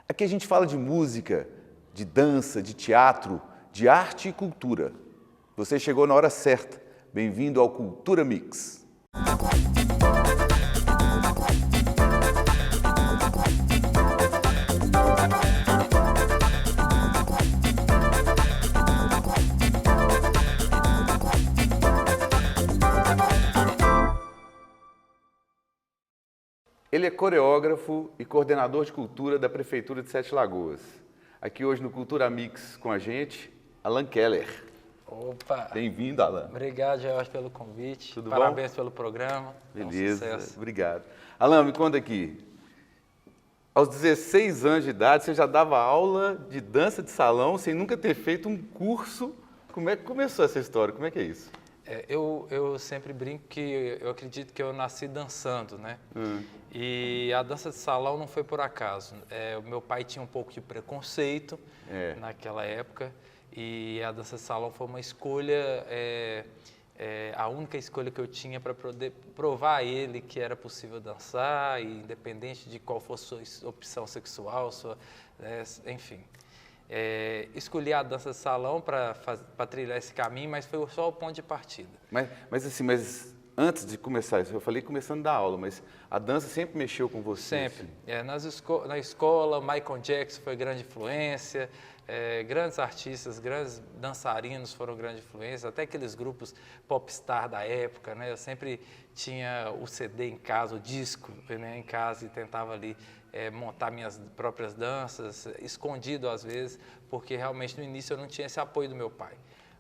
Aqui a gente fala de música, de dança, de teatro, de arte e cultura. Você chegou na hora certa. Bem-vindo ao Cultura Mix. Ele é coreógrafo e coordenador de cultura da Prefeitura de Sete Lagoas. Aqui hoje no Cultura Mix com a gente, Alan Keller. Opa! Bem-vindo, Alan. Obrigado, Jorge, pelo convite. Tudo Parabéns bom? pelo programa. Beleza, Um sucesso. obrigado. Alan, me conta aqui. Aos 16 anos de idade, você já dava aula de dança de salão sem nunca ter feito um curso. Como é que começou essa história? Como é que é isso? Eu sempre brinco que eu acredito que eu nasci dançando, né? E a dança de salão não foi por acaso. O meu pai tinha um pouco de preconceito naquela época e a dança de salão foi uma escolha, a única escolha que eu tinha para poder provar a ele que era possível dançar, e independente de qual fosse a sua opção sexual, enfim. Escolhi a dança de salão para trilhar esse caminho, mas foi só o ponto de partida. Mas antes de começar isso, eu falei começando da aula, mas a dança sempre mexeu com você? Sempre. Na escola, Michael Jackson foi grande influência, grandes artistas, grandes dançarinos foram grande influência, até aqueles grupos popstar da época, né? Eu sempre tinha o CD em casa, o disco, né, em casa, e tentava ali montar minhas próprias danças, escondido às vezes, porque realmente no início eu não tinha esse apoio do meu pai.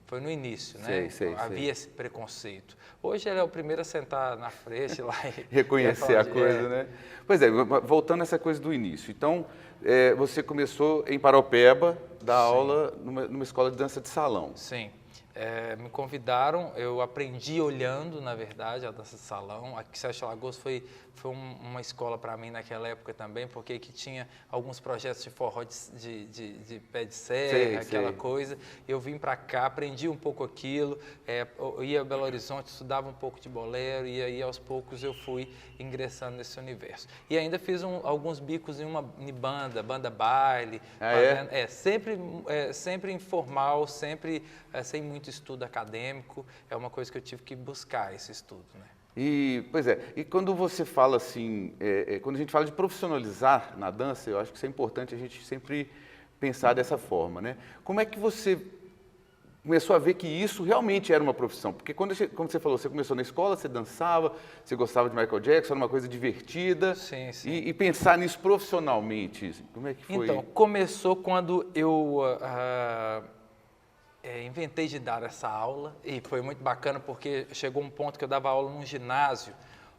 Foi no início, né? Havia esse preconceito. Hoje ele é o primeiro a sentar na frente lá e reconhecer a coisa, né? Pois é, voltando a essa coisa do início. Então, você começou em Paraupeba, dar aula numa escola de dança de salão. Sim. Me convidaram, eu aprendi olhando, na verdade, a dança de salão. Aqui em Sete Lagoas foi uma escola para mim naquela época também, porque aqui tinha alguns projetos de forró de pé de serra, aquela coisa. Eu vim para cá, aprendi um pouco aquilo, eu ia a Belo Horizonte, estudava um pouco de bolero, e aí aos poucos eu fui ingressando nesse universo. E ainda fiz alguns bicos em banda baile, sempre informal, sempre sem muito estudo acadêmico. É uma coisa que eu tive que buscar, esse estudo, né? E quando você fala assim, quando a gente fala de profissionalizar na dança, eu acho que isso é importante a gente sempre pensar dessa forma, né? Como é que você começou a ver que isso realmente era uma profissão? Porque como você falou, você começou na escola, você dançava, você gostava de Michael Jackson, era uma coisa divertida. Sim. E pensar nisso profissionalmente, como é que foi? Então, começou quando eu inventei de dar essa aula, e foi muito bacana porque chegou um ponto que eu dava aula num ginásio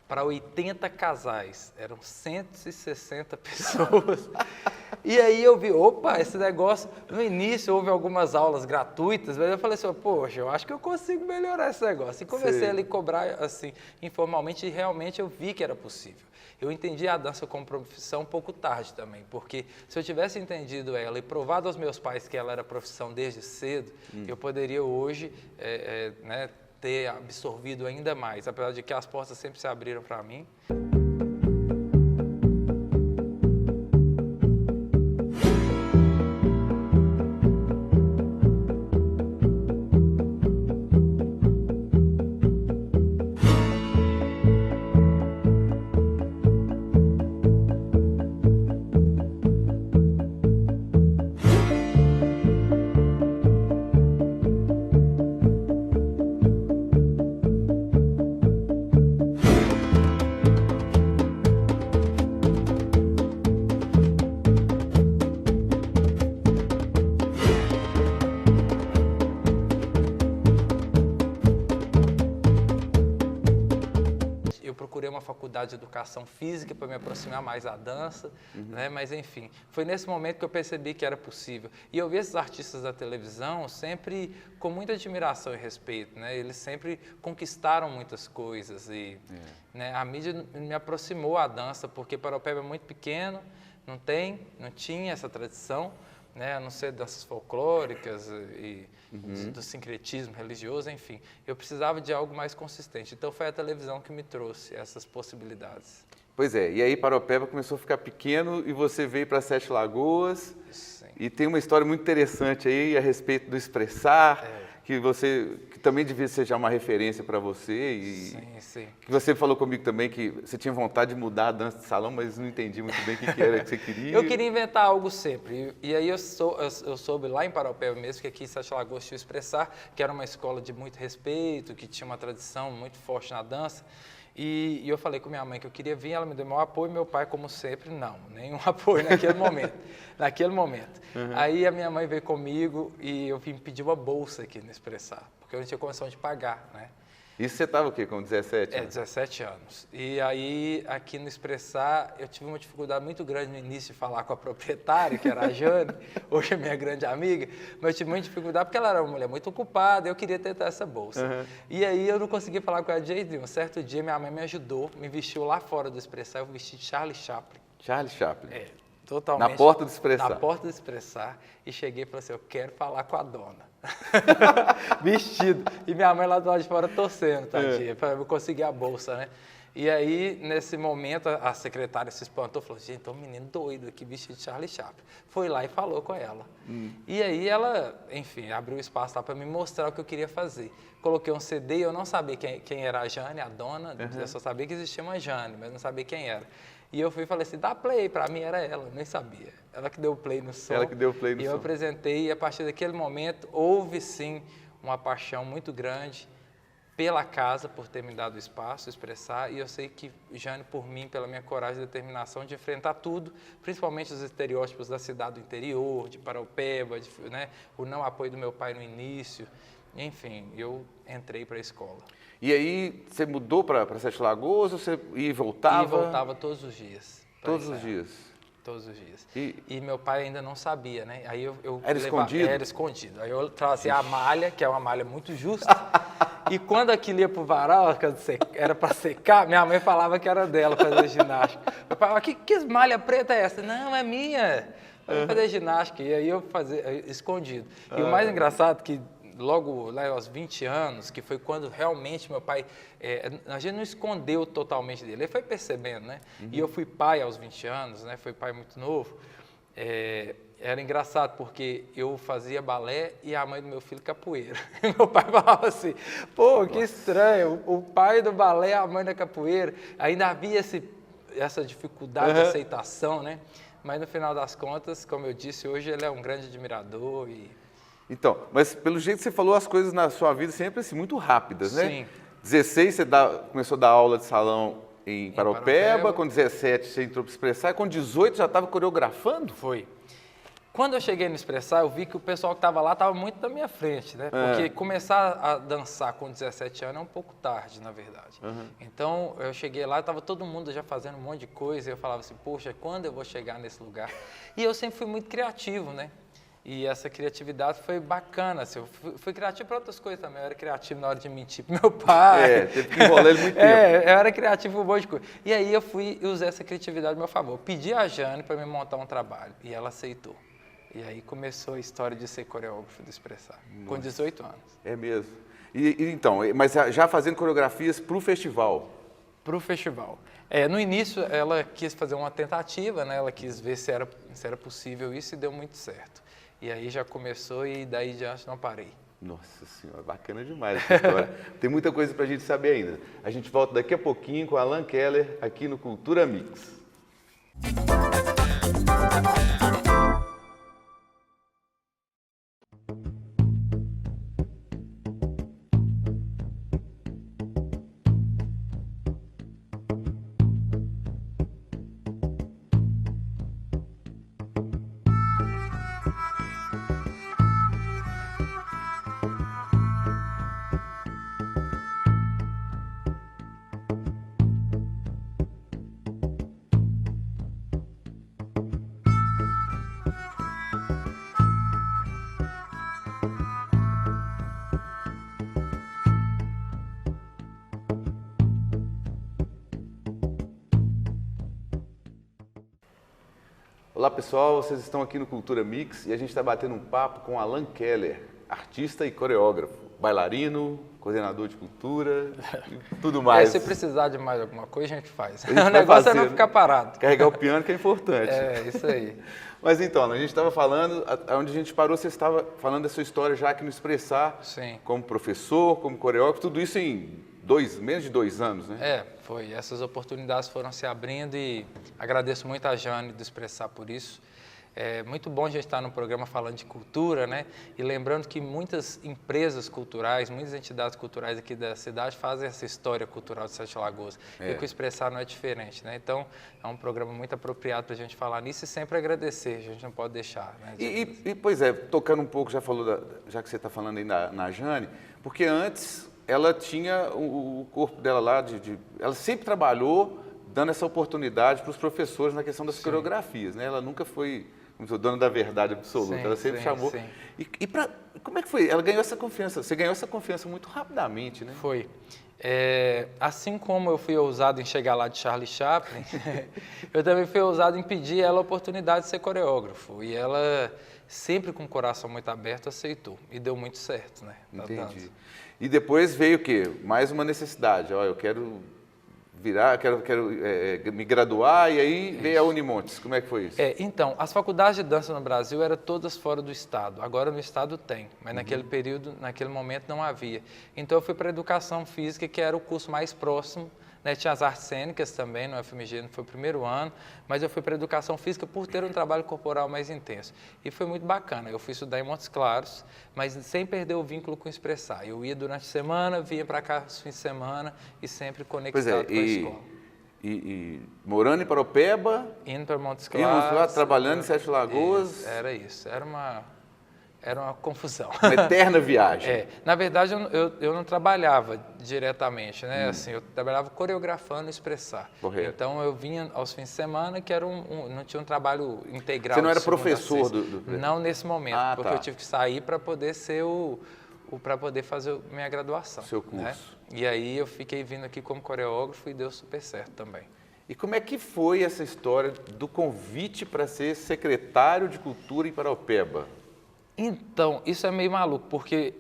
para 80 casais, eram 160 pessoas. E aí eu vi, opa, esse negócio, no início houve algumas aulas gratuitas, mas eu falei assim, poxa, eu acho que eu consigo melhorar esse negócio. E comecei ali a cobrar, assim, informalmente, e realmente eu vi que era possível. Eu entendi a dança como profissão um pouco tarde também, porque se eu tivesse entendido ela e provado aos meus pais que ela era profissão desde cedo, eu poderia hoje ter absorvido ainda mais, apesar de que as portas sempre se abriram para mim. Procurei uma faculdade de educação física para me aproximar mais da dança, né? Mas enfim, foi nesse momento que eu percebi que era possível. E eu vi esses artistas da televisão sempre com muita admiração e respeito, né? Eles sempre conquistaram muitas coisas e né, a mídia me aproximou à dança, porque Paraupeba é muito pequeno, não tinha essa tradição, né, a não ser danças folclóricas e do sincretismo religioso, enfim. Eu precisava de algo mais consistente. Então foi a televisão que me trouxe essas possibilidades. Pois é, e aí Paraupeba começou a ficar pequeno e você veio para Sete Lagoas. Sim. E tem uma história muito interessante aí a respeito do expressar, que também devia ser já uma referência para você. Sim, sim. Que você falou comigo também que você tinha vontade de mudar a dança de salão, mas não entendi muito bem o que era que você queria. Eu queria inventar algo sempre. E aí eu soube lá em Paraupeba mesmo, que aqui em Sete Lagoas tinha o Expressar, que era uma escola de muito respeito, que tinha uma tradição muito forte na dança. E eu falei com minha mãe que eu queria vir, ela me deu o maior apoio, meu pai, como sempre, não, nenhum apoio naquele momento. Aí a minha mãe veio comigo e eu vim pedir uma bolsa aqui no Expressar, porque eu não tinha condição de pagar, né? Isso você estava o quê, com 17 anos? 17 anos. E aí, aqui no Expressar, eu tive uma dificuldade muito grande no início de falar com a proprietária, que era a Jane, hoje é minha grande amiga, mas eu tive muita dificuldade porque ela era uma mulher muito ocupada, eu queria tentar essa bolsa. E aí, eu não conseguia falar com ela de jeito nenhum. Um certo dia, minha mãe me ajudou, me vestiu lá fora do Expressar, eu vesti de Charlie Chaplin. Charlie Chaplin? Totalmente. Na porta do Expressar? Na porta do Expressar, e cheguei e falei assim, eu quero falar com a dona. Vestido. E minha mãe lá do lado de fora torcendo, tadinha, para eu conseguir a bolsa, né? E aí, nesse momento, a secretária se espantou, falou, gente, tem um menino doido aqui, vestido de Charlie Chaplin. Foi lá e falou com ela. E aí ela, enfim, abriu espaço lá para me mostrar o que eu queria fazer. Coloquei um CD e eu não sabia quem era a Jane, a dona, eu só sabia que existia uma Jane, mas não sabia quem era. E eu fui e falei assim, dá play, para mim era ela, eu nem sabia. Ela que deu o play no som. Ela que deu o play no som. E eu apresentei, e a partir daquele momento, houve sim uma paixão muito grande pela casa, por ter me dado espaço, expressar, e eu sei que Jane, por mim, pela minha coragem e determinação de enfrentar tudo, principalmente os estereótipos da cidade do interior, de Paraupeba, né, o não apoio do meu pai no início, enfim, eu entrei para a escola. E aí, você mudou para Sete Lagoas ou você ia e voltava? E voltava todos os dias. Todos os dias? Todos os dias. E meu pai ainda não sabia, né? Aí eu era escondido? Era escondido. Aí eu trazia a malha, que é uma malha muito justa, e quando aquilo ia pro varal, era para secar, minha mãe falava que era dela fazer ginástica. Meu pai falava, que malha preta é essa? Não, é minha. Eu fazer ginástica, e aí eu fazia escondido. E o mais engraçado que logo lá aos 20 anos, que foi quando realmente meu pai, a gente não escondeu totalmente dele, ele foi percebendo, né? E eu fui pai aos 20 anos, né? Fui pai muito novo. Era engraçado, porque eu fazia balé e a mãe do meu filho capoeira. E meu pai falava assim, pô, que estranho, o pai do balé, a mãe da capoeira. Ainda havia essa dificuldade de aceitação, né? Mas no final das contas, como eu disse, hoje ele é um grande admirador e... Então, mas pelo jeito que você falou, as coisas na sua vida sempre assim, muito rápidas, né? Sim. 16 você começou a dar aula de salão em Paraupeba, com 17 você entrou para Expressar, e com 18 já estava coreografando? Foi. Quando eu cheguei no Expressar, eu vi que o pessoal que estava lá estava muito na minha frente, né? Porque começar a dançar com 17 anos é um pouco tarde, na verdade. Então, eu cheguei lá, estava todo mundo já fazendo um monte de coisa, e eu falava assim, poxa, quando eu vou chegar nesse lugar? E eu sempre fui muito criativo, né? E essa criatividade foi bacana, assim, eu fui criativo para outras coisas também, eu era criativo na hora de mentir pro meu pai. Teve que enrolar ele muito tempo. Eu era criativo por um monte de coisa. E aí eu fui usar essa criatividade a meu favor. Pedi a Jane para me montar um trabalho, e ela aceitou. E aí começou a história de ser coreógrafo do Expressar, com 18 anos. É mesmo. Então, mas já fazendo coreografias para o festival? Para o festival. No início, ela quis fazer uma tentativa, né? Ela quis ver se era possível isso e deu muito certo. E aí já começou e daí em diante não parei. Nossa Senhora, bacana demais essa história. Tem muita coisa para a gente saber ainda. A gente volta daqui a pouquinho com Alan Keller aqui no Cultura Mix. Olá pessoal, vocês estão aqui no Cultura Mix e a gente está batendo um papo com Alan Keller, artista e coreógrafo. bailarino, coordenador de cultura, e tudo mais. Se precisar de mais alguma coisa, a gente faz. A gente O negócio fazer, é não ficar parado. Carregar o piano que é importante. Isso aí. Mas então, a gente estava falando, onde a gente parou, você estava falando da sua história já aqui no Expressar, Sim. como professor, como coreógrafo, tudo isso em menos de 2 anos, né? Foi. Essas oportunidades foram se abrindo e agradeço muito a Jane do Expressar por isso. É muito bom a gente estar no programa falando de cultura, né? E lembrando que muitas empresas culturais, muitas entidades culturais aqui da cidade fazem essa história cultural de Sete Lagoas. E o Expressar não é diferente, né? Então, é um programa muito apropriado para a gente falar nisso e sempre agradecer, a gente não pode deixar, né? Pois é, tocando um pouco, já que você está falando aí na Jane, porque antes ela tinha o corpo dela lá, ela sempre trabalhou dando essa oportunidade para os professores na questão das coreografias, né? Ela nunca foi dona da verdade absoluta, ela sempre chamou. Sim. Como é que foi? Ela ganhou essa confiança, você ganhou essa confiança muito rapidamente, né? Foi. Assim como eu fui ousado em chegar lá de Charlie Chaplin, eu também fui ousado em pedir ela a oportunidade de ser coreógrafo. E ela, sempre com o coração muito aberto, aceitou. E deu muito certo, né? Entendi. E depois veio o quê? Mais uma necessidade. Ó, eu quero quero me graduar, e aí veio a Unimontes. Como é que foi isso? Então, as faculdades de dança no Brasil eram todas fora do estado. Agora no estado tem, mas naquele período, naquele momento não havia. Então eu fui para a educação física, que era o curso mais próximo, né? Tinha as artes cênicas também, no FMG não foi o primeiro ano, mas eu fui para a educação física por ter um trabalho corporal mais intenso. E foi muito bacana. Eu fui estudar em Montes Claros, mas sem perder o vínculo com o Expressar. Eu ia durante a semana, vinha para cá nos fins de semana e sempre conectado com a escola. E morando em Paraupeba, indo para Montes Claros, trabalhando em Sete Lagoas. Era isso, era uma confusão. Uma eterna viagem. Na verdade, eu não trabalhava diretamente, né? Assim, eu trabalhava coreografando e Expressar. Correto. Então, eu vinha aos fins de semana, que era não tinha um trabalho integral. Você não era professor do... Não nesse momento, porque eu tive que sair para poder ser para poder fazer minha graduação. Seu curso. Né? E aí eu fiquei vindo aqui como coreógrafo e deu super certo também. E como é que foi essa história do convite para ser secretário de Cultura em Paraupeba? Então, isso é meio maluco, porque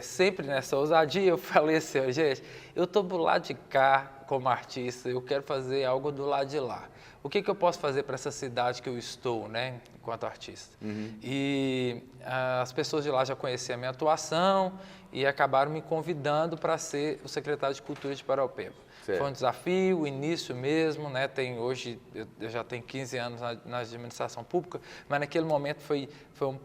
sempre nessa ousadia eu falei assim, gente, eu estou do lado de cá como artista, eu quero fazer algo do lado de lá. O que eu posso fazer para essa cidade que eu estou, né, enquanto artista? E as pessoas de lá já conheciam a minha atuação e acabaram me convidando para ser o secretário de Cultura de Paraupeba. Certo. Foi um desafio, o início mesmo, né? Hoje eu já tenho 15 anos na administração pública, mas naquele momento foi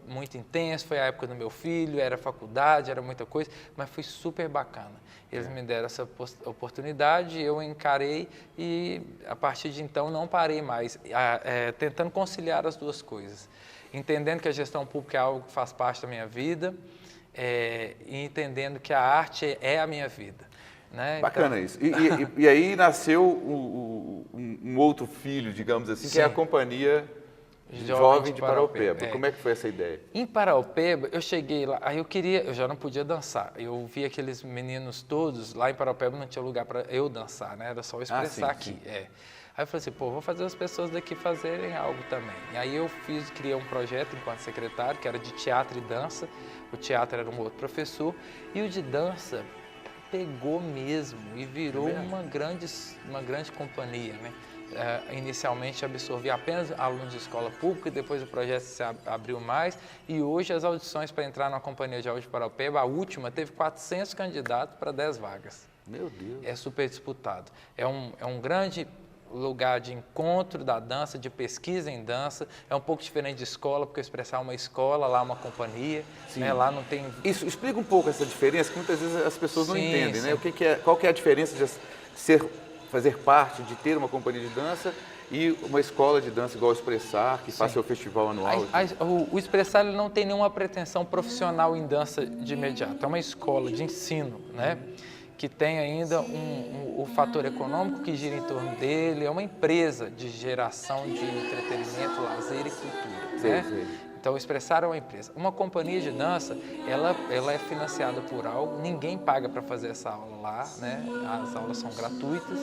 muito intenso, foi a época do meu filho, era faculdade, era muita coisa, mas foi super bacana. Eles me deram essa oportunidade, eu encarei e a partir de então não parei mais, tentando conciliar as duas coisas. Entendendo que a gestão pública é algo que faz parte da minha vida e entendendo que a arte é a minha vida. Né? Bacana isso. E aí nasceu um outro filho, digamos assim, que é a Companhia Jovem de Paraupeba. Como é que foi essa ideia? Em Paraupeba, eu cheguei lá, aí eu já não podia dançar. Eu vi aqueles meninos todos, lá em Paraupeba não tinha lugar para eu dançar, né? Era só Expressar aqui. Aí eu falei assim, vou fazer as pessoas daqui fazerem algo também. E aí eu criei um projeto enquanto secretário, que era de teatro e dança. O teatro era um outro professor, e o de dança pegou mesmo e virou uma grande companhia, né? Inicialmente absorvia apenas alunos de escola pública, depois o projeto se abriu mais e hoje as audições para entrar na Companhia Jovem de Paraupeba, a última, teve 400 candidatos para 10 vagas. Meu Deus! É super disputado. É um grande lugar de encontro da dança, de pesquisa em dança. É um pouco diferente de escola, porque Expressar uma escola, lá uma companhia, né? Lá não tem... Isso, explica um pouco essa diferença, que muitas vezes as pessoas não entendem, né? Qual que é a diferença de fazer parte, de ter uma companhia de dança e uma escola de dança igual Expressar, que faz seu festival anual? O Expressar ele não tem nenhuma pretensão profissional em dança de imediato. É uma escola de ensino, né? Que tem ainda o fator econômico que gira em torno dele, é uma empresa de geração de entretenimento, lazer e cultura. Né? Então, o Expressar é uma empresa. Uma companhia de dança, ela é financiada por algo, ninguém paga para fazer essa aula lá, né? As aulas são gratuitas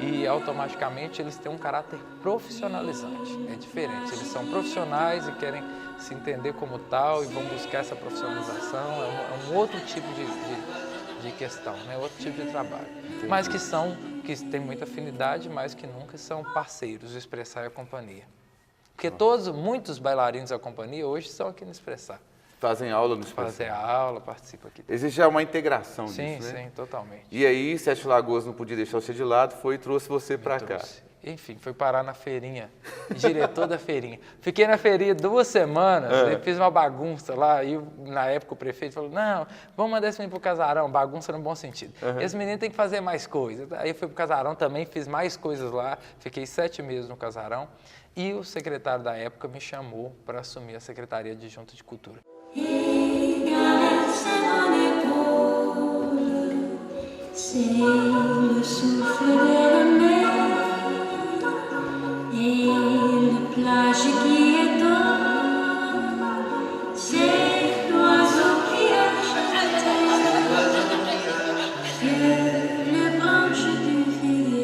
e automaticamente eles têm um caráter profissionalizante. É diferente, eles são profissionais e querem se entender como tal e vão buscar essa profissionalização. É um outro tipo de questão, né? Outro tipo de trabalho. Entendi. Mas que têm muita afinidade, mas que nunca são parceiros, o Expressar e a companhia. Porque muitos bailarinos da companhia hoje são aqui no Expressar. Fazem aula no Expressar. Fazer aula, participa aqui. Existe já uma integração Sim, disso, né? sim, totalmente. E aí, Sete Lagoas não podia deixar você de lado, foi e trouxe você para cá. Enfim, fui parar na feirinha, diretor da feirinha. Fiquei na feirinha 2 semanas, fiz uma bagunça lá, e na época o prefeito falou, não, vamos mandar esse menino pro casarão, bagunça no bom sentido. Esse menino tem que fazer mais coisas. Aí eu fui pro casarão também, fiz mais coisas lá, fiquei 7 meses no casarão, e o secretário da época me chamou para assumir a Secretaria de Junta de Cultura. C'est le souffle de la mer et la plage qui étonne, c'est l'oiseau qui achète que les branches du figuier.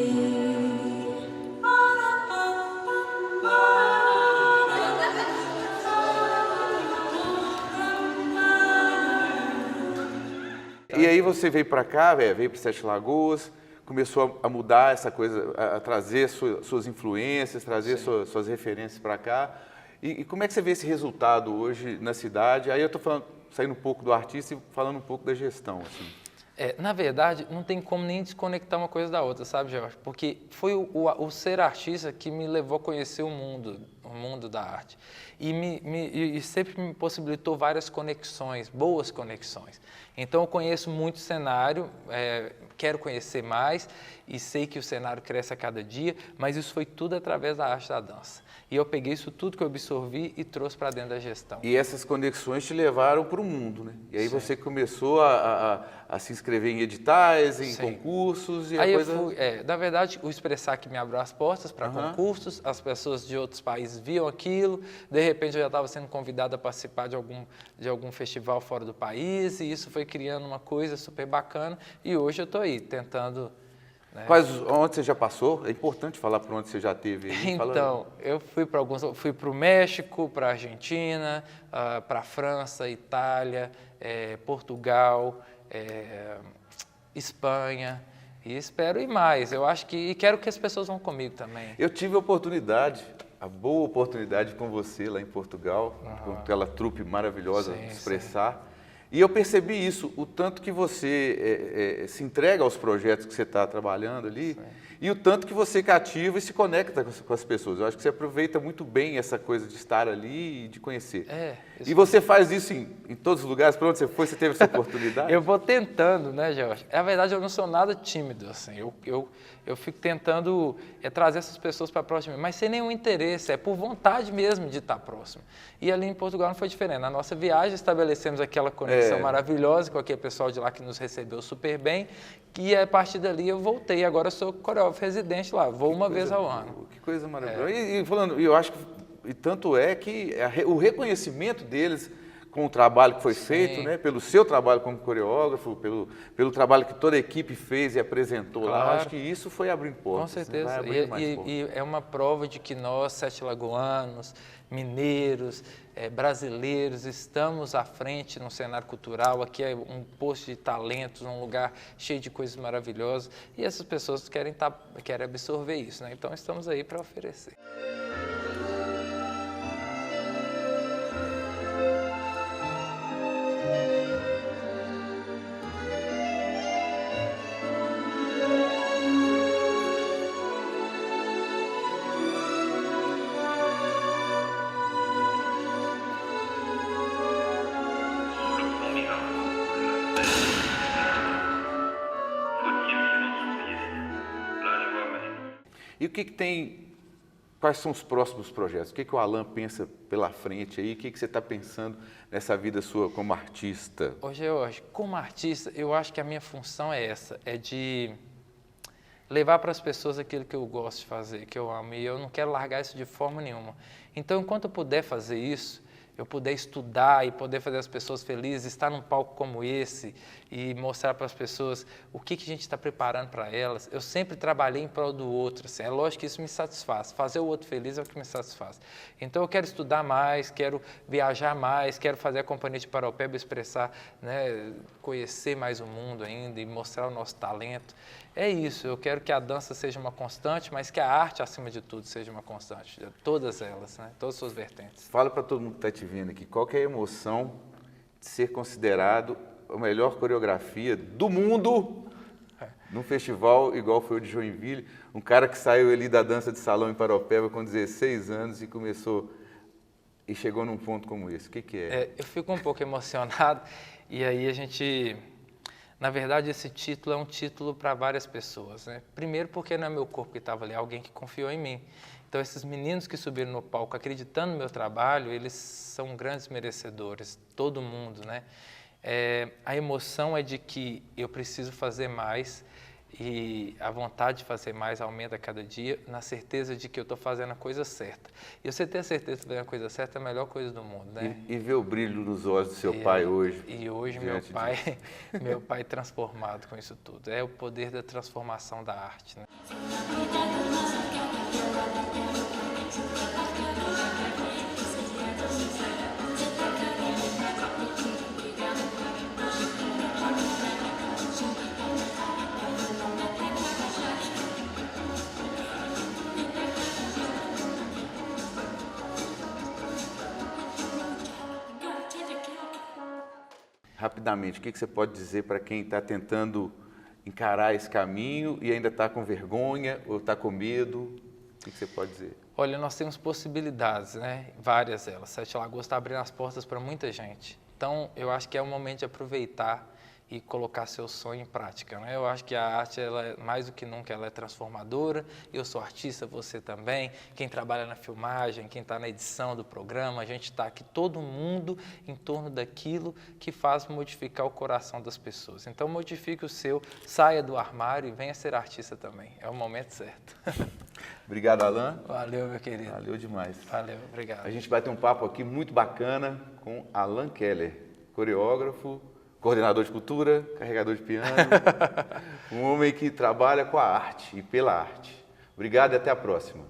E aí você veio para cá, veio para Sete Lagoas, começou a mudar essa coisa, a trazer suas influências, trazer suas referências para cá. E como é que você vê esse resultado hoje na cidade? Aí eu estou saindo um pouco do artista e falando um pouco da gestão, assim. Na verdade, não tem como nem desconectar uma coisa da outra, sabe, Jorge? Porque foi o ser artista que me levou a conhecer o mundo da arte. E sempre me possibilitou várias conexões, boas conexões. Então, eu conheço muito cenário, quero conhecer mais e sei que o cenário cresce a cada dia, mas isso foi tudo através da arte da dança. E eu peguei isso tudo que eu absorvi e trouxe para dentro da gestão. E essas conexões te levaram para o mundo, né? E aí você começou a se inscrever em editais, em concursos e aí a coisa... na verdade, o Expressar que me abriu as portas para concursos, as pessoas de outros países viam aquilo, de repente eu já estava sendo convidado a participar de algum festival fora do país e isso foi criando uma coisa super bacana e hoje eu estou aí tentando... Onde você já passou? É importante falar por onde você já esteve. Então, eu fui para o México, para a Argentina, para a França, Itália, Portugal, Espanha, e espero ir mais. Eu acho e quero que as pessoas vão comigo também. Eu tive a boa oportunidade com você lá em Portugal, com aquela trupe maravilhosa de Expressar. E eu percebi isso, o tanto que você se entrega aos projetos que você está trabalhando ali e o tanto que você cativa e se conecta com as pessoas. Eu acho que você aproveita muito bem essa coisa de estar ali e de conhecer. E você faz isso em todos os lugares? Para onde você foi, você teve essa oportunidade? Eu vou tentando, né, Jorge? Na verdade, eu não sou nada tímido, assim. Eu fico tentando trazer essas pessoas para próximo de mim, mas sem nenhum interesse, é por vontade mesmo de estar próximo. E ali em Portugal não foi diferente. Na nossa viagem, estabelecemos aquela conexão maravilhosa com aquele pessoal de lá que nos recebeu super bem, e a partir dali eu voltei. Agora eu sou coreógrafo residente lá, vou uma vez ao ano. Que coisa maravilhosa. E eu acho que, e tanto é que o reconhecimento deles com o trabalho que foi feito, né, pelo seu trabalho como coreógrafo, pelo trabalho que toda a equipe fez e apresentou lá, acho que isso foi abrindo portas. Com certeza, né? Vai abrir mais portas. E é uma prova de que nós, sete lagoanos, mineiros, brasileiros, estamos à frente no cenário cultural. Aqui é um posto de talentos, um lugar cheio de coisas maravilhosas, e essas pessoas querem absorver isso, né? Então estamos aí para oferecer. E o que tem, quais são os próximos projetos? O que o Alan pensa pela frente aí? O que você está pensando nessa vida sua como artista? Hoje, como artista, eu acho que a minha função é essa, é de levar para as pessoas aquilo que eu gosto de fazer, que eu amo, e eu não quero largar isso de forma nenhuma. Então, enquanto eu puder fazer isso, eu puder estudar e poder fazer as pessoas felizes, estar num palco como esse e mostrar para as pessoas o que a gente está preparando para elas. Eu sempre trabalhei em prol do outro, assim, é lógico que isso me satisfaz, fazer o outro feliz é o que me satisfaz. Então eu quero estudar mais, quero viajar mais, quero fazer a Companhia de Paraupeba expressar, né, conhecer mais o mundo ainda e mostrar o nosso talento. É isso, eu quero que a dança seja uma constante, mas que a arte, acima de tudo, seja uma constante, todas elas, né, todas as suas vertentes. Fala para todo mundo que está te vendo aqui, qual que é a emoção de ser considerado a melhor coreografia do mundo num festival igual foi o de Joinville? Um cara que saiu ali da dança de salão em Paraupeba com 16 anos e começou e chegou num ponto como esse. O que é? Eu fico um pouco emocionado e aí a gente... Na verdade, esse título é um título para várias pessoas, né? Primeiro porque não é meu corpo que estava ali, é alguém que confiou em mim. Então, esses meninos que subiram no palco acreditando no meu trabalho, eles são grandes merecedores, todo mundo, né? A emoção é de que eu preciso fazer mais e a vontade de fazer mais aumenta a cada dia, na certeza de que eu estou fazendo a coisa certa. E você ter a certeza de fazer a coisa certa é a melhor coisa do mundo, né? E ver o brilho nos olhos do seu pai hoje. E hoje meu pai transformado com isso tudo. É o poder da transformação da arte, né? Rapidamente, o que você pode dizer para quem está tentando encarar esse caminho e ainda está com vergonha ou está com medo? O que você pode dizer? Olha, nós temos possibilidades, né? Várias delas. Sete Lagoas está abrindo as portas para muita gente. Então, eu acho que é o momento de aproveitar e colocar seu sonho em prática, né? Eu acho que a arte, ela, mais do que nunca, ela é transformadora. Eu sou artista, você também. Quem trabalha na filmagem, quem está na edição do programa, a gente está aqui, todo mundo em torno daquilo que faz modificar o coração das pessoas. Então, modifique o seu, saia do armário e venha ser artista também. É o momento certo. Obrigado, Alan. Valeu, meu querido. Valeu demais. Valeu, obrigado. A gente vai ter um papo aqui muito bacana com Alan Keller, coreógrafo, coordenador de cultura, carregador de piano, um homem que trabalha com a arte e pela arte. Obrigado e até a próxima.